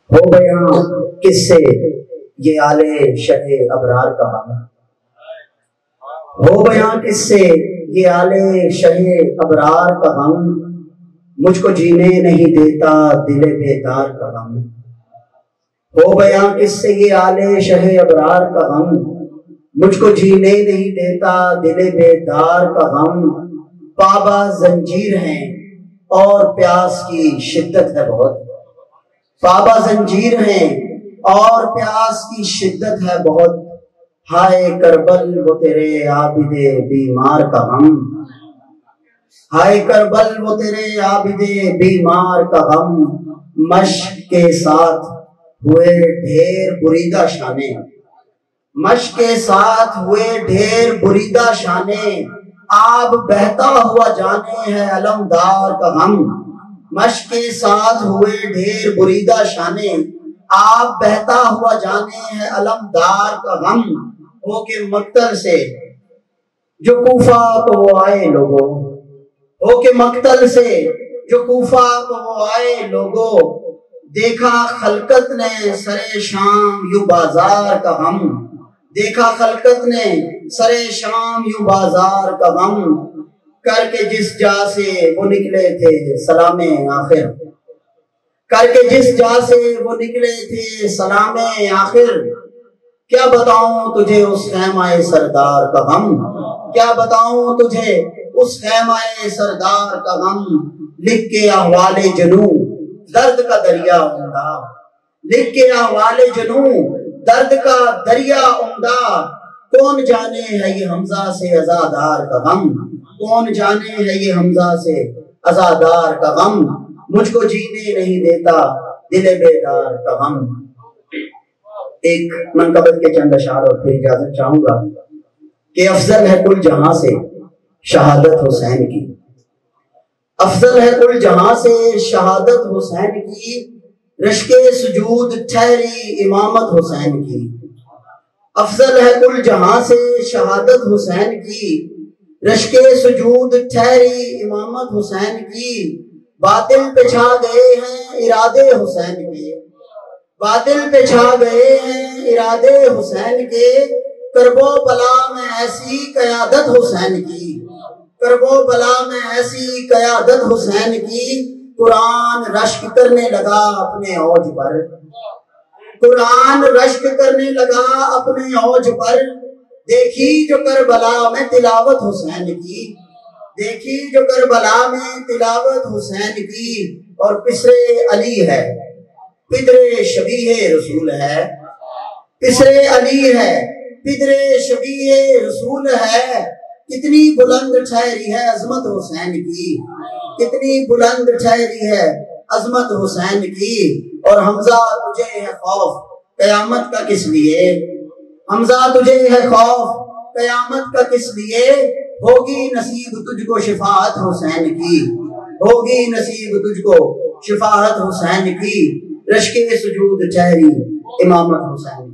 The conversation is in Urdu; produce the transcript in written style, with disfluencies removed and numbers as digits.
ہو بیاں کس سے یہ آلے شہ ابرار کا غم، ہو بیاں کس سے یہ آلے شہ ابرار کا غم، مجھ کو جینے نہیں دیتا دل بیدار کا غم، ہو بیاں کس سے یہ آلے شہ ابرار کا غم، مجھ کو جینے نہیں دیتا دل بیدار کا غم، پابا زنجیر ہیں اور پیاس کی شدت ہے بہت، پابا زنجیر ہیں اور پیاس کی شدت ہے بہت، ہائے کربل وہ تیرے عابد بیمار کا غم، ہائے کربل وہ تیرے عابد بیمار کا غم، مشق کے ساتھ ہوئے ڈھیر بریدہ شانے، مشق کے ساتھ ہوئے ڈھیر بریدہ شانے، آب بہتا ہوا جانے ہے علمدار کا غم، مشق کے ساتھ ہوئے ڈھیر بریدہ شانے، آب بہتا ہوا جانے ہے علمدار کا غم، ہو کے مقتل سے جو کوفہ کو وہ آئے لوگو، ہو کے مقتل سے جو کوفہ کو وہ آئے لوگو، دیکھا خلقت نے سرے شام یوں بازار کا غم، دیکھا خلقت نے سرے شام یوں بازار کا غم، کر کے جس جا سے وہ نکلے تھے سلام آخر، کر کے جس جا سے وہ نکلے تھے سلام آخر، کیا بتاؤں تجھے اس خیمہ سردار کا غم، کیا بتاؤں تجھے اس خیمہ سردار کا غم، لکھ کے احوال جنوں درد کا دریا عمدہ، لکھ کے احوال جنوں درد کا دریا عمدہ، کون جانے ہے یہ حمزہ سے عزادار کا غم، کون جانے ہے یہ حمزہ سے عزادار کا غم، مجھ کو جینے نہیں دیتا دل بیدار کا غم۔ ایک منقبت کے چند اشعار اور پھر اجازت چاہوں گا کہ افضل ہے کل جہاں سے شہادت حسین کی، افضل ہے کل جہاں سے شہادت حسین کی، رشک سجود ٹھہری امامت حسین کی، افضل ہے کل جہاں سے شہادت حسین کی، رشک سجود ٹھہری امامت حسین کی، باطل پہ چھا گئے ہیں ارادے حسین کے، باطل پہ چھا گئے ہیں ارادے حسین کے، کرب و بلا میں ایسی قیادت حسین کی، کرب و بلا میں ایسی قیادت حسین کی، قرآن رشک کرنے لگا اپنے اوج پر، قرآن رشک کرنے لگا اپنے اوج پر، دیکھی جو کربلا میں تلاوت حسین کی، دیکھی جو کربلا میں تلاوت حسین کی، اور پسرے علی ہے پدر شبیہ رسول ہے، پسرے علی ہے پدر شبیہ رسول ہے، کتنی بلند ٹھہری ہے عظمت حسین کی، کتنی بلند ٹھہری ہے عظمت حسین کی، اور حمزہ تجھے ہے خوف قیامت کا کس لیے، حمزہ تجھے ہے خوف قیامت کا کس لیے، ہوگی نصیب تجھ کو شفاعت حسین کی، ہوگی نصیب تجھ کو شفاعت حسین کی، رشک سجود ٹھہری امامت حسین کی۔